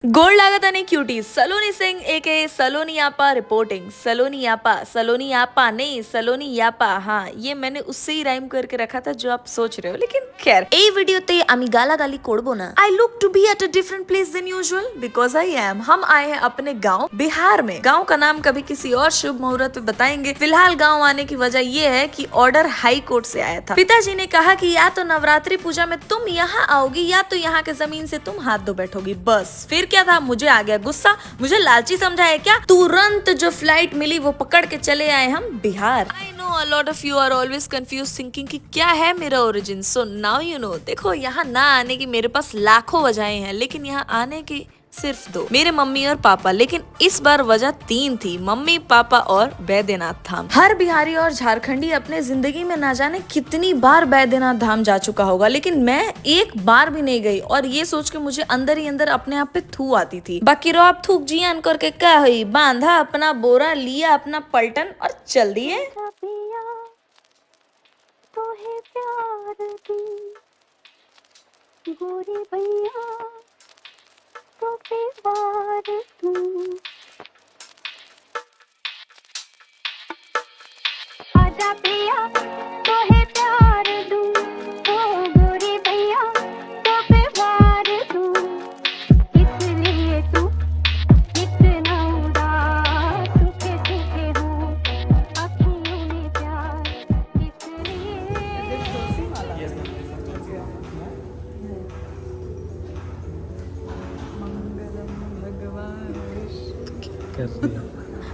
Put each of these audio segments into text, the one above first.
Gold लागत नहीं cutie सलोनी सिंह एके सलोनी यापा reporting. सलोनी यापा नहीं सलोनी यापा। हाँ, ये मैंने उससे ही राइम करके रखा था जो आप सोच रहे हो, लेकिन खैर এই ভিডিওতে আমি গালাগালি করব না। I look to be at a different place than usual because I am. हम आए हैं अपने गांव बिहार में। गांव का नाम कभी किसी और शुभ मुहूर्त पे बताएंगे। फिलहाल गांव आने की वजह ये है कि ऑर्डर हाई कोर्ट से आया था। पिताजी ने कहा कि या तो नवरात्रि पूजा में तुम यहाँ आओगी या तो यहाँ के जमीन से तुम हाथ धो बैठोगी। बस फिर क्या था, मुझे आ गया गुस्सा। मुझे लालची समझा है क्या? तुरंत जो फ्लाइट मिली वो पकड़ के चले आए हम Bihar. I know a lot of you are always confuse thinking कि क्या है मेरा origin. So now you know. देखो, यहाँ ना आने की मेरे पास लाखों वजहें हैं, लेकिन यहाँ आने की सिर्फ दो, मेरे मम्मी और पापा। लेकिन इस बार वजह तीन थी, मम्मी पापा और बैद्यनाथ धाम। हर बिहारी और झारखंडी अपने जिंदगी में ना जाने कितनी बार बैद्यनाथ धाम जा चुका होगा, लेकिन मैं एक बार भी नहीं गई। और ये सोच के मुझे अंदर ही अंदर अपने आप पे थू आती थी। बाकी रो आप थूक जियान करके क्या हुई, बांधा अपना बोरा, लिया अपना पलटन और चल दिए। गोरी भैया तो बेवार तू, आजा पिया तो है प्यार दूं, ओ गोरी भैया तो बेवार तू, इसलिए तू इतना उदास, सूखे सूखे हो अखियों में प्यार, इसलिए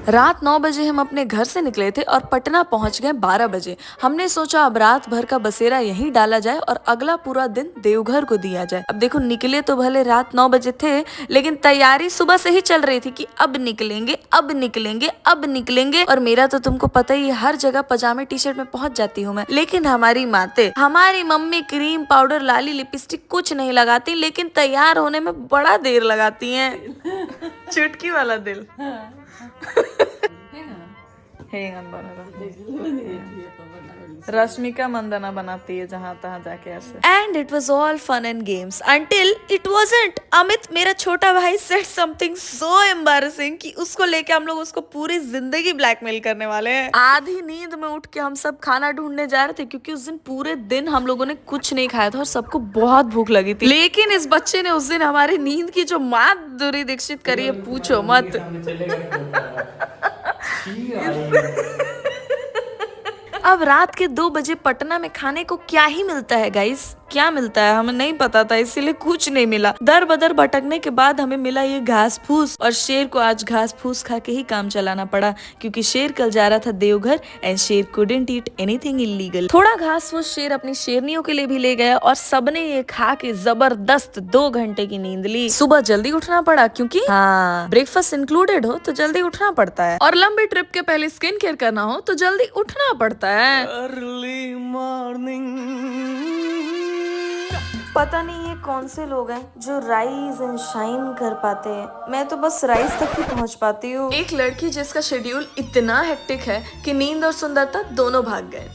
रात 9 बजे हम अपने घर से निकले थे और पटना पहुंच गए 12 बजे। हमने सोचा अब रात भर का बसेरा यहीं डाला जाए और अगला पूरा दिन देवघर को दिया जाए। अब देखो, निकले तो भले रात 9 बजे थे, लेकिन तैयारी सुबह से ही चल रही थी कि अब निकलेंगे अब निकलेंगे अब निकलेंगे। और मेरा तो तुमको पता ही, हर जगह पजामे टी शर्ट में पहुंच जाती हूँ मैं। लेकिन हमारी माते, हमारी मम्मी क्रीम पाउडर लाली लिपस्टिक कुछ नहीं लगाती, लेकिन तैयार होने में बड़ा देर लगाती है। चुटकी वाला दिल रश्मिका मंदना बनाती है जहाँ तहाँ जाके ऐसे। And it was all fun and games until it wasn't. Amit मेरा छोटा भाई सेड समथिंग सो एम्बैरेसिंग कि उसको लेके हम लोग उसको पूरी जिंदगी ब्लैकमेल करने वाले हैं। आधी नींद में उठ के हम सब खाना ढूंढने जा रहे थे, क्योंकि उस दिन पूरे दिन हम लोगों ने कुछ नहीं खाया था और सबको बहुत भूख लगी थी। लेकिन इस बच्चे ने उस दिन हमारी नींद की जो माधुरी दीक्षित करी है, पूछो मत। अब रात के 2 बजे पटना में खाने को क्या ही मिलता है गाइस? क्या मिलता है हमें नहीं पता था, इसीलिए कुछ नहीं मिला। दर बदर भटकने के बाद हमें मिला ये घास फूस, और शेर को आज घास फूस खा के ही काम चलाना पड़ा, क्योंकि शेर कल जा रहा था देवघर एंड शेर कुडंट ईट एनीथिंग इलीगल। थोड़ा घास फूस शेर अपनी शेरनियों के लिए भी ले गया और सबने ये खा के जबरदस्त 2 घंटे की नींद ली। सुबह जल्दी उठना पड़ा, क्योंकि हाँ, ब्रेकफास्ट इंक्लूडेड हो तो जल्दी उठना पड़ता है, और लंबी ट्रिप के पहले स्किन केयर करना हो तो जल्दी उठना पड़ता है। Early morning. पता नहीं ये कौन से लोग हैं जो राइज एंड शाइन कर पाते हैं। मैं तो बस राइज तक ही पहुंच पाती हूँ। एक लड़की जिसका शेड्यूल इतना हेक्टिक है कि नींद और सुंदरता दोनों भाग गए।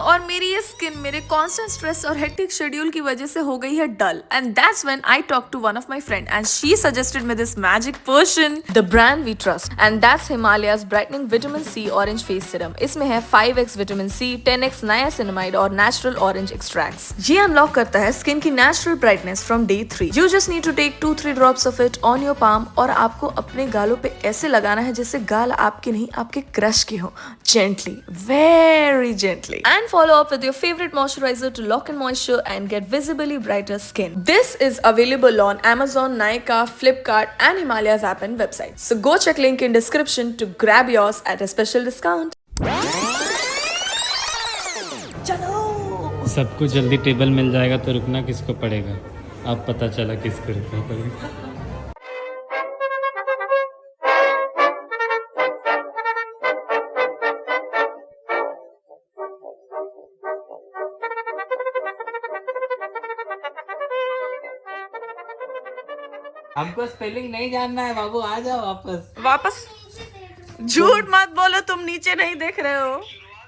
और मेरी ये स्किन मेरे कांस्टेंट स्ट्रेस और हेक्टिक शेड्यूल की वजह से हो गई है dull. And that's when I talk to one of my friend and she suggested me this magic potion, the brand we trust, and that's Himalaya's brightening vitamin C orange face serum. इसमें है 5x vitamin C, 10x niacinamide और natural orange extracts. ये unlock करता है skin की natural brightness from day 3। You just need to take 2-3 drops of it on your palm, और आपको अपने गालों पे ऐसे लगाना है जैसे गाल आपके नहीं आपके क्रश के हो। Gently, very gently, and follow up with your favorite moisturizer to lock in moisture and get visibly brighter skin. This is available on Amazon, Nykaa, Flipkart, and Himalayas app and website. So go check link in description to grab yours at a special discount. सबको जल्दी table मिल जाएगा तो रुकना किसको पड़ेगा? अब पता चला किसको रुकना पड़ेगा। हमको स्पेलिंग नहीं जानना है बाबू, आ जाओ वापस। झूठ मत बोलो, तुम नीचे नहीं देख रहे हो।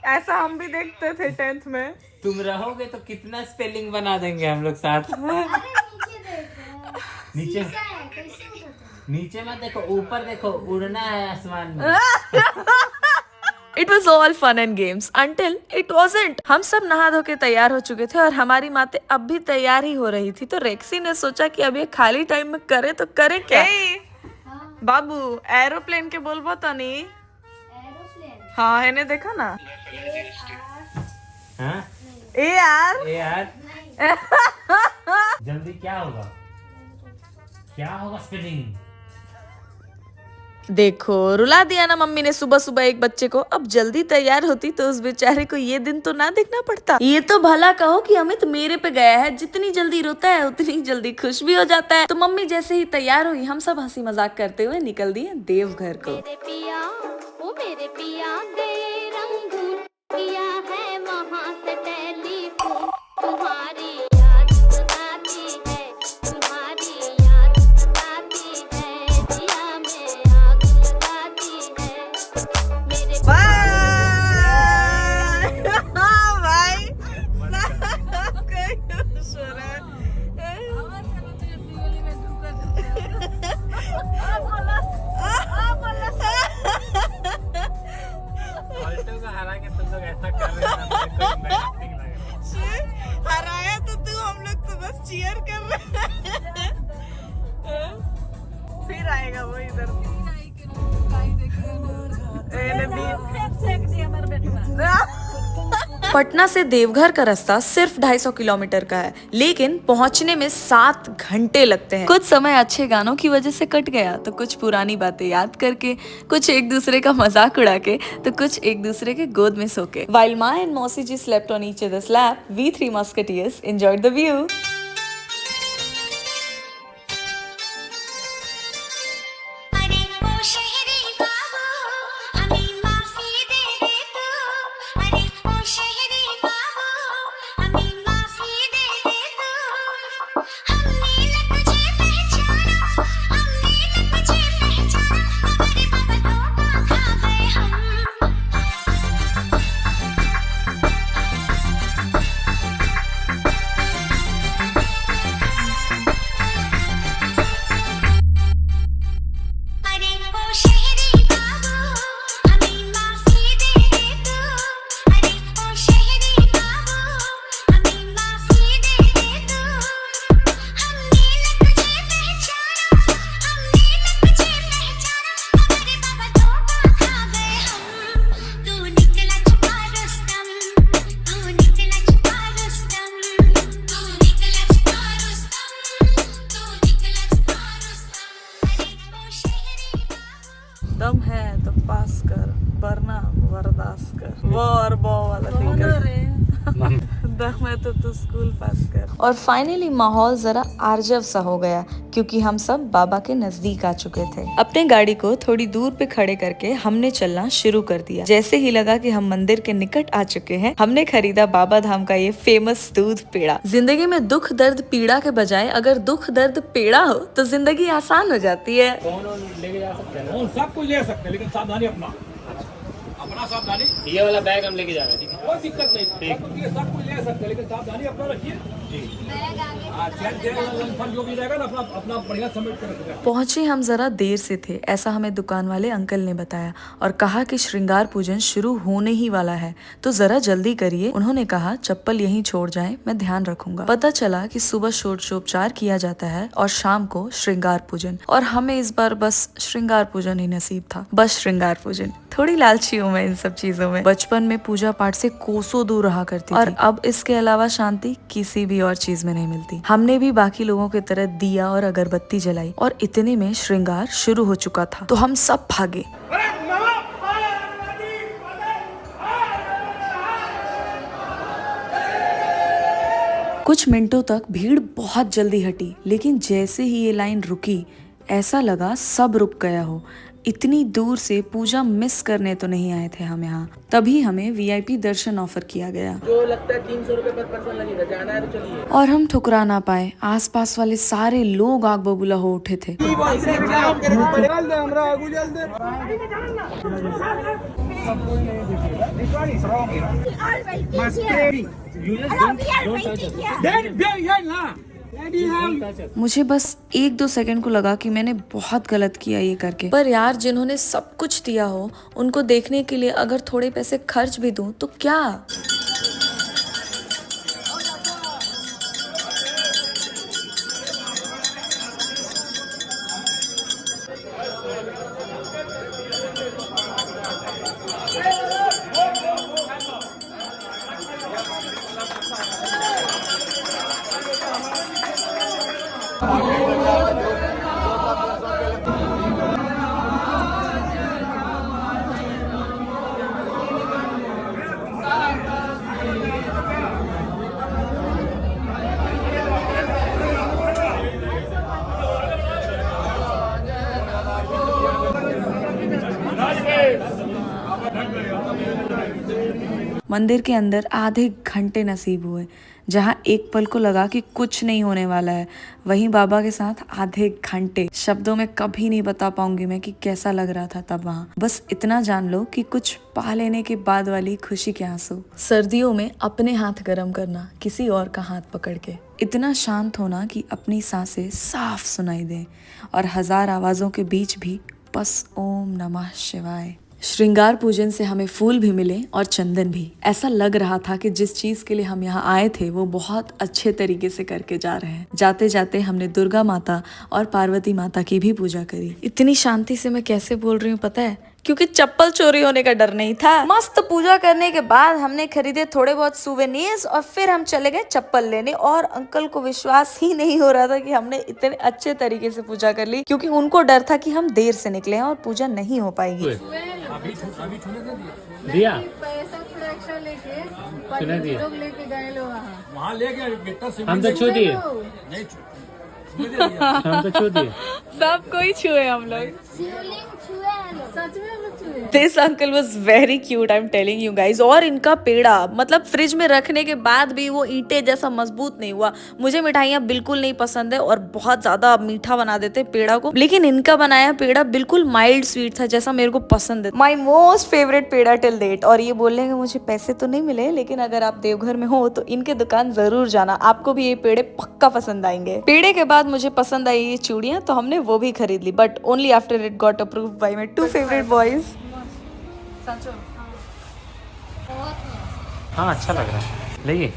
ऐसा हम भी देखते थे 10th में। तुम रहोगे तो कितना स्पेलिंग बना देंगे हम लोग साथ में। नीचे नीचे मत देखो, ऊपर देखो, उड़ना है आसमान में। It was all fun and games until it wasn't. हम सब नहा धो के तैयार हो चुके थे और हमारी माते अब भी तैयार ही हो रही थी, तो रेक्सी ने सोचा कि अब ये खाली टाइम में करे तो करे क्या। बाबू एरोप्लेन के बोलबो तो नहीं। हाँ इन्हें देखा ना। हाँ? ए यार जल्दी क्या होगा, क्या होगा स्पेलिंग? देखो रुला दिया ना मम्मी ने सुबह सुबह एक बच्चे को। अब जल्दी तैयार होती तो उस बेचारे को ये दिन तो ना देखना पड़ता। ये तो भला कहो कि अमित मेरे पे गया है, जितनी जल्दी रोता है उतनी जल्दी खुश भी हो जाता है। तो मम्मी जैसे ही तैयार हुई हम सब हंसी मजाक करते हुए निकल दिए देवघर को। मेरे पिया गए रंगून, किया है वहाँ से टेलीफोन, तुम्हारी याद सताती है, तुम्हारी याद सताती है, जिया में आग लगाती है मेरे हरा के तुम लोग ऐसा कर रहे हैं, हराया तो तू, हम लोग तो बस चीयर कर रहे हैं। फिर आएगा वो इधर। पटना से देवघर का रास्ता सिर्फ 250 किलोमीटर का है, लेकिन पहुंचने में 7 घंटे लगते हैं। कुछ समय अच्छे गानों की वजह से कट गया, तो कुछ पुरानी बातें याद करके, कुछ एक दूसरे का मजाक उड़ा के, तो कुछ एक दूसरे के गोद में सो के। While Ma and Mausi ji slept on each other's lap, we three musketeers enjoyed the view. अरे ओ शहरी बाबू, हमें माफी दे दे तू, अरे ओ शहरी बाबू, हमें माफी दे दे तू, हमने न तुझे पहचाना, हमने न तुझे पहचाना, अरे बाबा धोखा खा गए हम। अरे ओ शहरी बाबू, हमें माफी दे दे तू, अरे ओ शहरी बाबू, हमें माफी दे दे तू, हमने न तुझे पहचाना, हमने न तुझे पहचाना, अरे बाबा धोखा खा गए हम। तू निकला छुपा रुस्तम, तू निकला छुपा रुस्तम, तू निकला छुपा रुस्तम, तू निकला छुपा रुस्तम, अरे ओ शहरी बाबू। दम है तो पास कर, वरना बर्दाश्त कर। वो और वो वाला दम है तो तू स्कूल पास कर। और फाइनली माहौल जरा आर्जव सा हो गया, क्योंकि हम सब बाबा के नजदीक आ चुके थे। अपने गाड़ी को थोड़ी दूर पे खड़े करके हमने चलना शुरू कर दिया। जैसे ही लगा कि हम मंदिर के निकट आ चुके हैं, हमने खरीदा बाबा धाम का ये फेमस दूध पेड़ा। जिंदगी में दुख दर्द पीड़ा के बजाय अगर दुख दर्द पेड़ा हो तो जिंदगी आसान हो जाती है। लेके जा सकते हैं ना? सब कुछ ले सकते हैं, लेकिन सावधानी अपना सावधानी। ये वाला बैग हम लेके जा रहे हैं, ठीक है? कोई दिक्कत नहीं, सब कुछ ले सकते हैं, लेकिन सावधानी अपना रखिए। जो भी रहेगा ना अपना अपना बढ़िया समेट कर रखिएगा। पहुंचे हम जरा देर से थे, ऐसा हमें दुकान वाले अंकल ने बताया और कहा कि श्रृंगार पूजन शुरू होने ही वाला है, तो जरा जल्दी करिए। उन्होंने कहा चप्पल यहीं छोड़ जाएं, मैं ध्यान रखूंगा। पता चला कि सुबह षोडशोपचार किया जाता है और शाम को श्रृंगार पूजन, और हमें इस बार बस श्रृंगार पूजन ही नसीब था। बस श्रृंगार पूजन। थोड़ी लालची हूँ मैं इन सब चीजों में। बचपन में पूजा पाठ से कोसों दूर रहा करती थी, और अब इसके अलावा शांति किसी भी और चीज में नहीं मिलती। हमने भी बाकी लोगों की तरह दिया और अगरबत्ती जलाई, और इतने में श्रृंगार शुरू हो चुका था, तो हम सब भागे। कुछ मिनटों तक भीड़ बहुत जल्दी हटी, लेकिन जैसे ही ये लाइन रुकी, ऐसा लगा सब रुक गया हो। इतनी दूर से पूजा मिस करने तो नहीं आए थे हम यहाँ। तभी हमें वीआईपी दर्शन ऑफर किया गया, जो लगता है 300 रुपए पर पर्सन लगेगा, जाना है तो चलिए। और हम ठुकरा ना पाए। आसपास वाले सारे लोग आग बबूला हो उठे थे। मुझे बस 1-2 सेकंड को लगा कि मैंने बहुत गलत किया ये करके, पर यार जिन्होंने सब कुछ दिया हो उनको देखने के लिए अगर थोड़े पैसे खर्च भी दूं तो क्या। मंदिर के अंदर आधे घंटे नसीब हुए, जहाँ एक पल को लगा कि कुछ नहीं होने वाला है, वहीं बाबा के साथ आधे घंटे। शब्दों में कभी नहीं बता पाऊंगी मैं कि कैसा लग रहा था तब वहाँ। बस इतना जान लो कि कुछ पा लेने के बाद वाली खुशी के आंसू। सर्दियों में अपने हाथ गर्म करना, किसी और का हाथ पकड़ के, इतना शांत होना कि अपनी सांसें साफ सुनाई दें, और 1000 आवाजों के बीच भी बस ओम नमः शिवाय। श्रृंगार पूजन से हमें फूल भी मिले और चंदन भी। ऐसा लग रहा था कि जिस चीज के लिए हम यहाँ आए थे वो बहुत अच्छे तरीके से करके जा रहे हैं। जाते जाते हमने दुर्गा माता और पार्वती माता की भी पूजा करी। इतनी शांति से मैं कैसे बोल रही हूँ पता है? क्योंकि चप्पल चोरी होने का डर नहीं था। मस्त पूजा करने के बाद हमने खरीदे थोड़े बहुत सुवेनिर्स और फिर हम चले गए चप्पल लेने, और अंकल को विश्वास ही नहीं हो रहा था कि हमने इतने अच्छे तरीके से पूजा कर ली, क्योंकि उनको डर था कि हम देर से निकले हैं और पूजा नहीं हो पाएगी। दिया पैसा थोड़ा एक्स्ट्रा लेके सुना दिया लोग लेके गए लोग वहाँ ले गए कितना सिम हम तो छू दिए, नहीं हम तो छू दिए। सब कोई छुए हम लोग। शिवलिंग छुए हैं लोग, सच में हम लोग छुए। This uncle was very cute, I am telling you guys. और इनका पेड़ा मतलब फ्रिज में रखने के बाद भी वो ईंटे जैसा मजबूत नहीं हुआ। मुझे मिठाइयाँ बिल्कुल नहीं पसंद है और बहुत ज्यादा मीठा बना देते पेड़ा को, लेकिन इनका बनाया पेड़ा बिल्कुल माइल्ड स्वीट था जैसा मेरे को पसंद है। My most favourite peda till date. और ये बोलने के मुझे पैसे तो नहीं मिले, लेकिन अगर आप देवघर में हो तो इनके दुकान जरूर जाना, आपको भी ये पेड़े पक्का पसंद आएंगे। पेड़े के बाद मुझे पसंद आई ये चूड़ियाँ, तो हमने वो भी खरीद ली, but only after it got approved by my 2 favourite boys. हाँ अच्छा लग रहा है, लेंगे।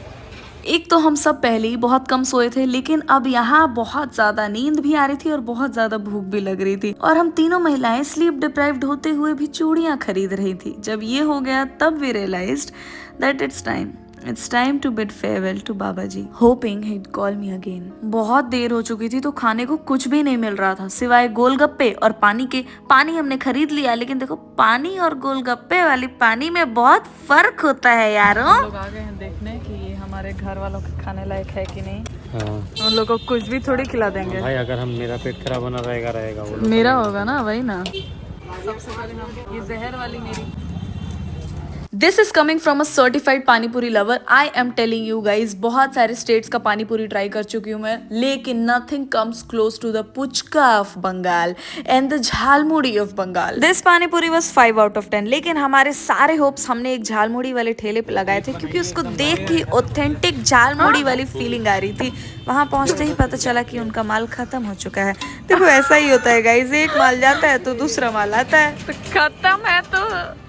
एक तो हम सब पहले ही बहुत कम सोए थे, लेकिन अब यहाँ बहुत ज्यादा नींद भी आ रही थी और बहुत ज्यादा भूख भी लग रही थी, और हम तीनों महिलाएं स्लीप डिप्राइव्ड होते हुए भी चूड़ियां खरीद रही थी। जब ये हो गया तब we realised that it's time to bid farewell to Baba ji, hoping he'd call me again. बहुत देर हो चुकी थी तो खाने को कुछ भी नहीं मिल रहा था सिवाय गोलगप्पे और पानी के। पानी हमने खरीद लिया, लेकिन देखो पानी और गोलगप्पे वाली पानी में बहुत फर्क होता है यारो। लोग आ गए हैं देखने कि ये हमारे घर वालों के खाने लायक है कि नहीं। हाँ उन लोग को कुछ भी थोड़ी खिला देंगे। भाई, अगर हम मेरा पेट खराब होना रहेगा वो लोग मेरा होगा ना, वही ना। सबसे पहले हम ये जहर वाली मेरी। This is coming from a certified panipuri lover. I am telling you guys, बहुत सारे स्टेट्स का पानीपुरी ट्राई कर चुकी हूँ मैं, लेकिन nothing comes close to the puchka of Bengal and the jhalmuri of Bengal. This panipuri was 5 out of 10, लेकिन हमारे सारे होप्स हमने एक झालमुड़ी वाले ठेले पे लगाए थे, क्योंकि उसको देख के ऑथेंटिक झालमुड़ी वाली फीलिंग आ रही थी। वहां पहुंचते ही पता चला कि उनका माल खत्म हो चुका है। देखो ऐसा ही होता है गाइज, एक माल जाता है तो दूसरा माल आता है। तो खत्म है तो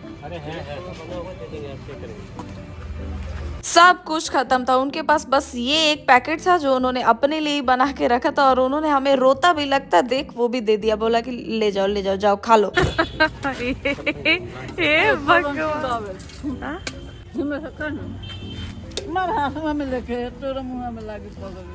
सब कुछ खत्म था। उनके पास बस ये एक पैकेट था जो उन्होंने अपने लिए ही बना के रखा था, और उन्होंने हमें रोता भी लगता देख वो भी दे दिया, बोला कि ले जाओ जाओ खा लो। ये भगवान। मार हाथ में लेके तोरा मुंह में लागे पगल।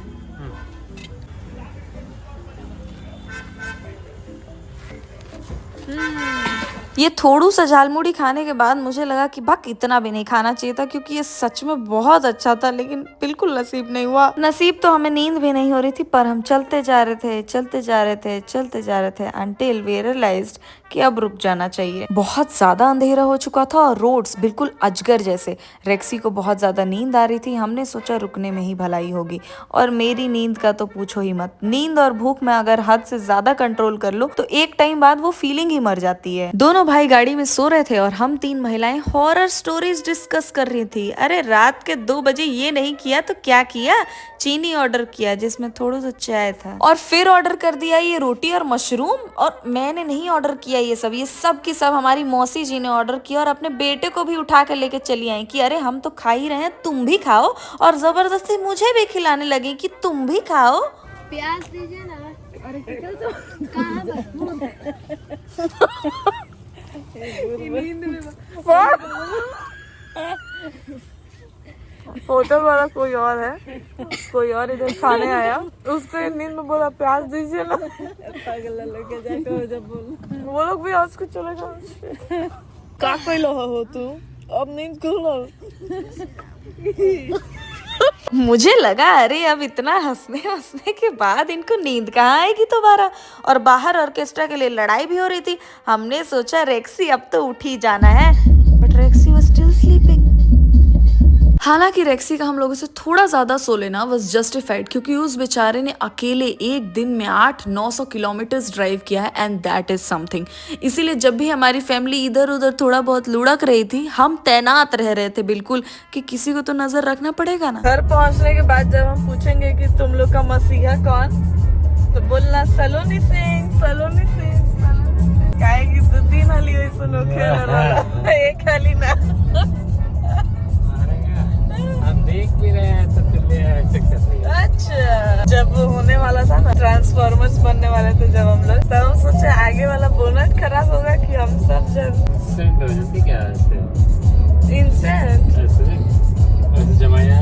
ये थोड़ू सा झालमुड़ी खाने के बाद मुझे लगा कि बक इतना भी नहीं खाना चाहिए था, क्योंकि ये सच में बहुत अच्छा था, लेकिन बिल्कुल नसीब नहीं हुआ। नसीब तो हमें नींद भी नहीं हो रही थी, पर हम चलते जा रहे थे अंटिल वी रियलाइज्ड कि अब रुक जाना चाहिए। बहुत ज्यादा अंधेरा हो चुका था और रोड्स बिल्कुल अजगर जैसे। रेक्सी को बहुत ज्यादा नींद आ रही थी, हमने सोचा रुकने में ही भलाई होगी, और मेरी नींद का तो पूछो ही मत। नींद और भूख में अगर हद से ज्यादा कंट्रोल कर लो तो एक टाइम बाद वो फीलिंग ही मर जाती है। दोनों भाई गाड़ी में सो रहे थे और हम 3 महिलाएं हॉरर स्टोरीज डिस्कस कर रही थी। अरे रात के 2 बजे ये नहीं किया तो क्या किया, चीनी ऑर्डर किया जिसमें थोड़ा सा चाय था, और फिर ऑर्डर कर दिया ये रोटी और मशरूम। और मैंने नहीं ऑर्डर किया ये सब की सब हमारी मौसी जी ने ऑर्डर किया, और अपने बेटे को भी उठा कर लेके चली आई कि अरे हम तो खा ही रहे हैं, तुम भी खाओ, और जबरदस्ती मुझे भी खिलाने लगी कि तुम भी खाओ। प्याज दीजिए ना। अरे कहाँ होटल वाला कोई और है, कोई और इधर खाने आया, उसको नींद में बोला प्याज दीजिए ना। पागल लगे जाके जब बोल वो लोग भी आज को चलेगा। का कोई लो हो तू अब नींद खुलो। मुझे लगा अरे अब इतना हंसने हंसने के बाद इनको नींद कहाँ आएगी दोबारा, और बाहर ऑर्केस्ट्रा के लिए लड़ाई भी हो रही थी। हमने सोचा रेक्सी अब तो उठ ही जाना है, बट रेक्सी वाज स्टिल स्लीपिंग। हालांकि रेक्सी का हम लोगों से थोड़ा ज्यादा सो लेना वाज जस्टिफाइड, क्योंकि उस बेचारे ने अकेले एक दिन में 800-900 किलोमीटर्स ड्राइव किया है, एंड दैट इज समथिंग। इसीलिए जब भी हमारी फैमिली इधर उधर थोड़ा बहुत लुढ़क रही थी, हम तैनात रह रहे थे बिल्कुल कि किसी को तो नजर रखना पड़ेगा ना। घर पहुंचने के बाद जब हम पूछेंगे कि तुम लोग का मसीहा कौन, तो बोलना सलोनी सिंह, सलोनी सिंह, सलोनी सिंह। काहेगी 2-3 हाली ऐसा लोग खेल रहा, एक हाली ना। हम देख भी रहे हैं तो तुम ऐसे कर रही है। अच्छा, जब वो होने वाला था ना, ट्रांसफॉर्मर्स बनने वाले थे जब हम लोग, तब हम सोचे आगे वाला बोनट खराब होगा कि हम सब जब सेंड हो जाती क्या ऐसे इंसेंट। ऐसे जमाया,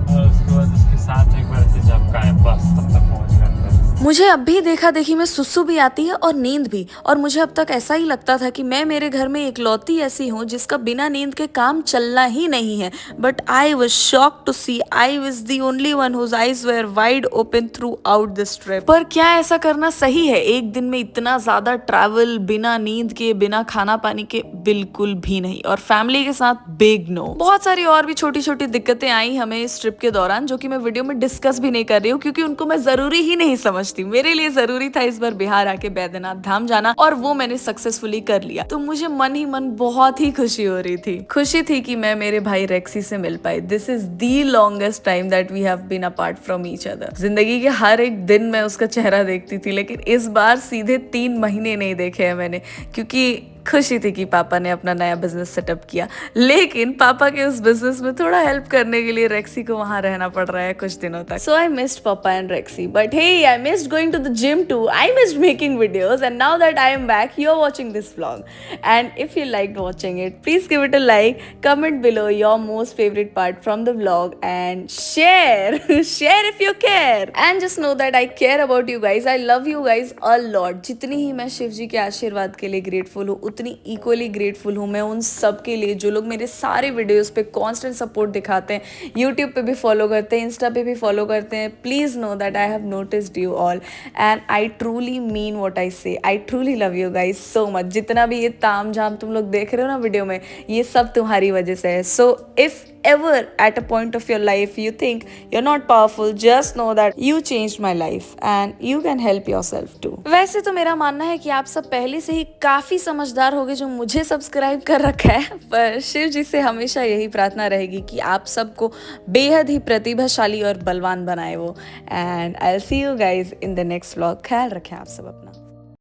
और उसके बाद उसके साथ एक बार से जब का है बस तब तक पहुंच जाता है। मुझे अब भी देखा देखी में सुसु भी आती है और नींद भी, और मुझे अब तक ऐसा ही लगता था कि मैं मेरे घर में इकलौती ऐसी हूँ जिसका बिना नींद के काम चलना ही नहीं है। But I was shocked to see I was the only one whose eyes were wide open throughout this trip. पर क्या ऐसा करना सही है एक दिन में इतना ज्यादा ट्रैवल बिना नींद के, बिना खाना पानी के? बिल्कुल भी नहीं, और फैमिली के साथ बिग नो। बहुत सारी और भी छोटी छोटी दिक्कतें आई हमें इस ट्रिप के दौरान, जो कि मैं वीडियो में डिस्कस भी नहीं कर रही हूँ, क्योंकि उनको मैं जरूरी ही नहीं समझती। मेरे लिए जरूरी था इस बार बिहार आके बैद्यनाथ धाम जाना, और वो मैंने सक्सेसफुली कर लिया। तो मुझे मन ही मन बहुत ही खुशी हो रही थी। खुशी थी कि मैं मेरे भाई रेक्सी से मिल पाई। This is the longest time that we have been apart from each other. जिंदगी के हर एक दिन मैं उसका चेहरा देखती थी, लेकिन इस बार सीधे 3 महीने नहीं देखे हैं मैंने, क्योंकि खुशी थी कि पापा ने अपना नया बिजनेस सेटअप किया। लेकिन पापा के उस बिजनेस में थोड़ा हेल्प करने के लिए रेक्सी को वहां रहना पड़ रहा है कुछ दिनों तक। So I missed papa and Rexy, but hey I missed going to the gym too, I missed making videos, and now that I am back you are watching this vlog, and if you liked watching it please give it a like, comment below your most favourite part from the vlog, and share share if you care, and just know that I care about you guys. I love you guys a lot. जितनी ही मैं शिव जी के आशीर्वाद के लिए grateful हूँ, उतनी equally grateful हूँ मैं उन सब के लिए जो लोग मेरे सारे वीडियोस पे कांस्टेंट सपोर्ट दिखाते हैं, यूट्यूब पे भी फॉलो करते हैं, इंस्टा पे भी फॉलो करते हैं। Please know that I have noticed you all, and I truly mean what I say. I truly love you guys so much. जितना भी ये ताम झाम तुम लोग देख रहे हो ना वीडियो में, ये सब तुम्हारी वजह से है। So if ever at a point of your life you think you're not powerful, just know that you changed my life and you can help yourself too. वैसे तो मेरा मानना है कि आप सब पहले से ही काफी समझदार होगे जो मुझे सब्सक्राइब कर रखा है, पर शिव जी से हमेशा यही प्रार्थना रहेगी कि आप सबको बेहद ही प्रतिभाशाली और बलवान बनाए वो। And I will see you guys in the next vlog. ख्याल रखें आप सब अपना।